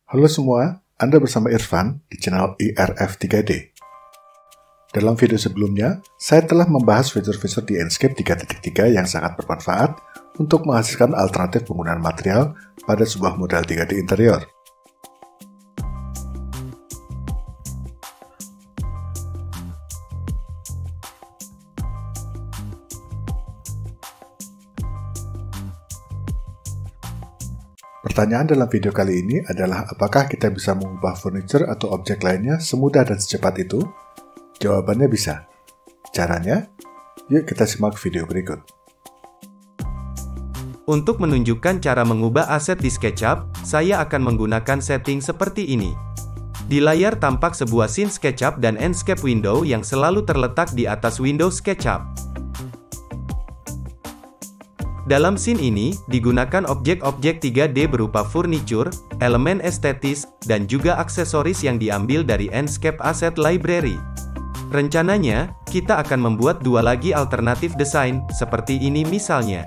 Halo semua, Anda bersama Irfan di channel IRF3D. Dalam video sebelumnya, saya telah membahas fitur-fitur di Enscape 3.3 yang sangat bermanfaat untuk menghasilkan alternatif penggunaan material pada sebuah model 3D interior. Pertanyaan dalam video kali ini adalah apakah kita bisa mengubah furniture atau objek lainnya semudah dan secepat itu? Jawabannya bisa. Caranya? Yuk kita simak video berikut. Untuk menunjukkan cara mengubah aset di SketchUp, saya akan menggunakan setting seperti ini. Di layar tampak sebuah scene SketchUp dan Enscape window yang selalu terletak di atas window SketchUp. Dalam scene ini, digunakan objek-objek 3D berupa furniture, elemen estetis, dan juga aksesoris yang diambil dari Enscape Asset Library. Rencananya, kita akan membuat dua lagi alternatif desain, seperti ini misalnya.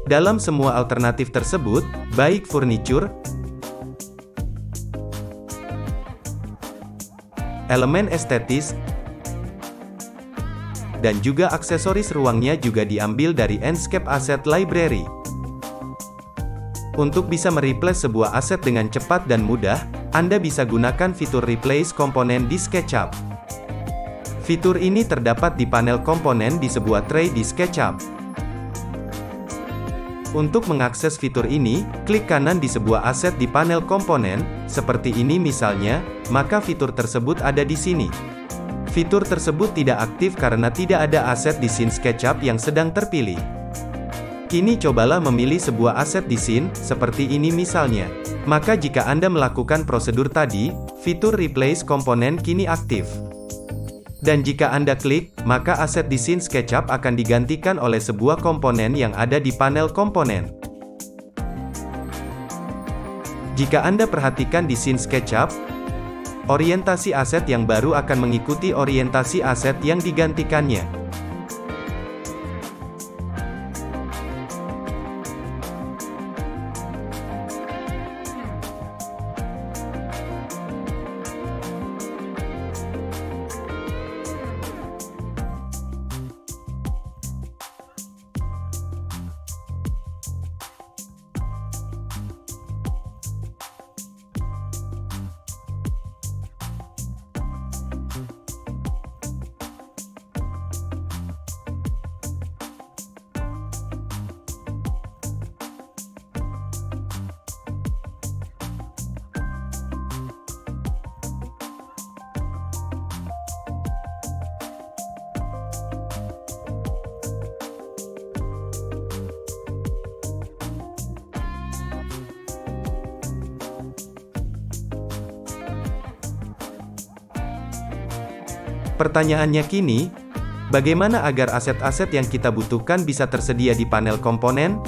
Dalam semua alternatif tersebut, baik furniture, elemen estetis, dan juga aksesoris ruangnya juga diambil dari Enscape Asset Library. Untuk bisa mereplace sebuah aset dengan cepat dan mudah, Anda bisa gunakan fitur Replace Komponen di SketchUp. Fitur ini terdapat di panel komponen di sebuah tray di SketchUp. Untuk mengakses fitur ini, klik kanan di sebuah aset di panel komponen, seperti ini misalnya, maka fitur tersebut ada di sini. Fitur tersebut tidak aktif karena tidak ada aset di scene SketchUp yang sedang terpilih. Kini cobalah memilih sebuah aset di scene, seperti ini misalnya. Maka jika Anda melakukan prosedur tadi, fitur Replace Komponen kini aktif. Dan jika Anda klik, maka aset di scene SketchUp akan digantikan oleh sebuah komponen yang ada di panel komponen. Jika Anda perhatikan di scene SketchUp, orientasi aset yang baru akan mengikuti orientasi aset yang digantikannya. Pertanyaannya kini, bagaimana agar aset-aset yang kita butuhkan bisa tersedia di panel komponen?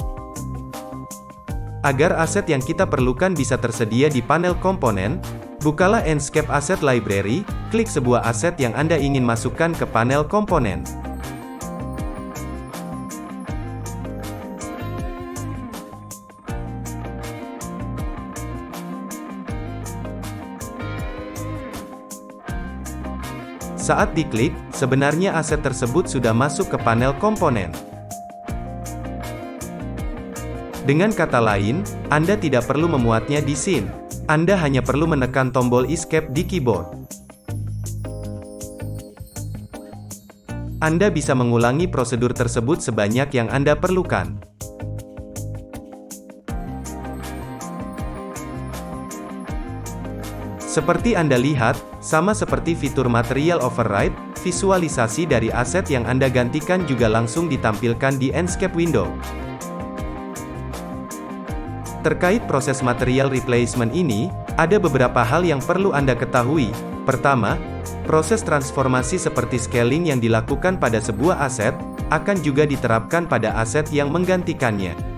Agar aset yang kita perlukan bisa tersedia di panel komponen, bukalah Enscape Asset Library, klik sebuah aset yang Anda ingin masukkan ke panel komponen. Saat diklik, sebenarnya aset tersebut sudah masuk ke panel komponen. Dengan kata lain, Anda tidak perlu memuatnya di scene. Anda hanya perlu menekan tombol Escape di keyboard. Anda bisa mengulangi prosedur tersebut sebanyak yang Anda perlukan. Seperti Anda lihat, sama seperti fitur Material Override, visualisasi dari aset yang Anda gantikan juga langsung ditampilkan di Enscape window. Terkait proses material replacement ini, ada beberapa hal yang perlu Anda ketahui. Pertama, proses transformasi seperti scaling yang dilakukan pada sebuah aset, akan juga diterapkan pada aset yang menggantikannya.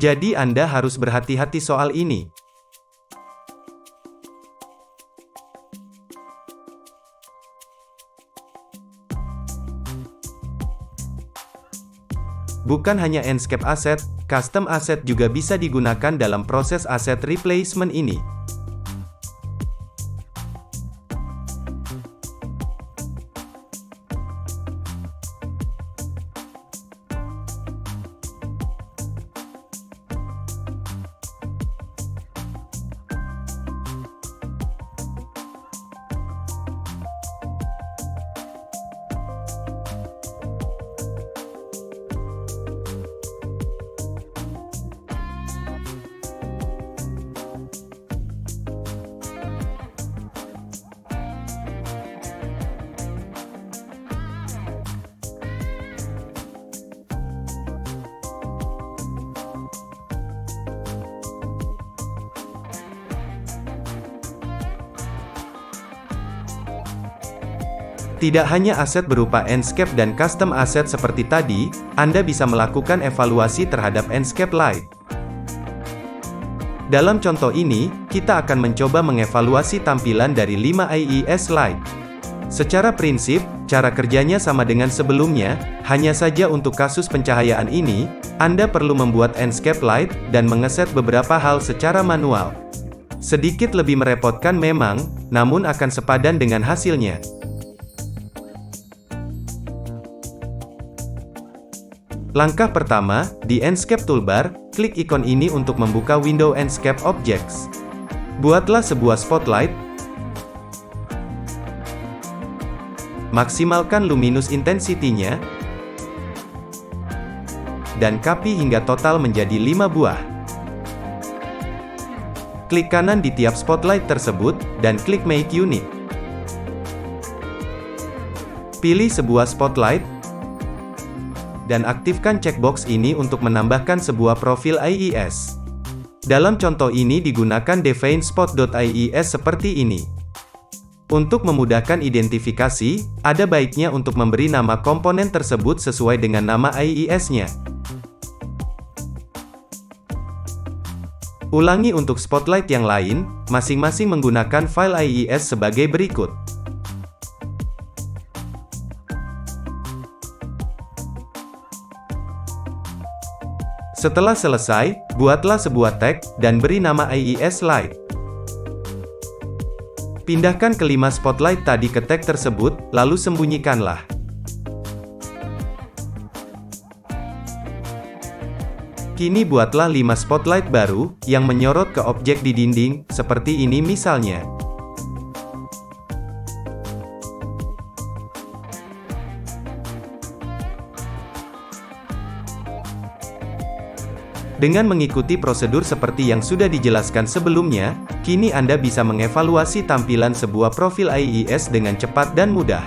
Jadi Anda harus berhati-hati soal ini. Bukan hanya Enscape Asset, Custom Asset juga bisa digunakan dalam proses asset replacement ini. Tidak hanya aset berupa Enscape dan Custom Asset seperti tadi, Anda bisa melakukan evaluasi terhadap Enscape Lite. Dalam contoh ini, kita akan mencoba mengevaluasi tampilan dari 5 IES Lite. Secara prinsip, cara kerjanya sama dengan sebelumnya, hanya saja untuk kasus pencahayaan ini, Anda perlu membuat Enscape Lite dan mengeset beberapa hal secara manual. Sedikit lebih merepotkan memang, namun akan sepadan dengan hasilnya. Langkah pertama, di Enscape Toolbar, klik ikon ini untuk membuka window Enscape Objects. Buatlah sebuah spotlight. Maksimalkan luminous intensity-nya. Dan copy hingga total menjadi 5 buah. Klik kanan di tiap spotlight tersebut, dan klik Make Unit. Pilih sebuah spotlight, dan aktifkan checkbox ini untuk menambahkan sebuah profil IES. Dalam contoh ini digunakan define spot.ies seperti ini. Untuk memudahkan identifikasi, ada baiknya untuk memberi nama komponen tersebut sesuai dengan nama IES-nya. Ulangi untuk spotlight yang lain, masing-masing menggunakan file IES sebagai berikut. Setelah selesai, buatlah sebuah tag, dan beri nama IES Lite. Pindahkan kelima spotlight tadi ke tag tersebut, lalu sembunyikanlah. Kini buatlah 5 spotlight baru, yang menyorot ke objek di dinding, seperti ini misalnya. Dengan mengikuti prosedur seperti yang sudah dijelaskan sebelumnya, kini Anda bisa mengevaluasi tampilan sebuah profil IES dengan cepat dan mudah.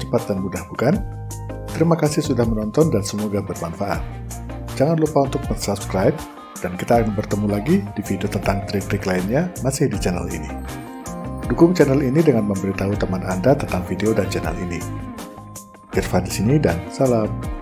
Cepat dan mudah bukan? Terima kasih sudah menonton dan semoga bermanfaat. Jangan lupa untuk subscribe, dan kita akan bertemu lagi di video tentang trik-trik lainnya masih di channel ini. Dukung channel ini dengan memberitahu teman Anda tentang video dan channel ini. Irfan di sini dan salam.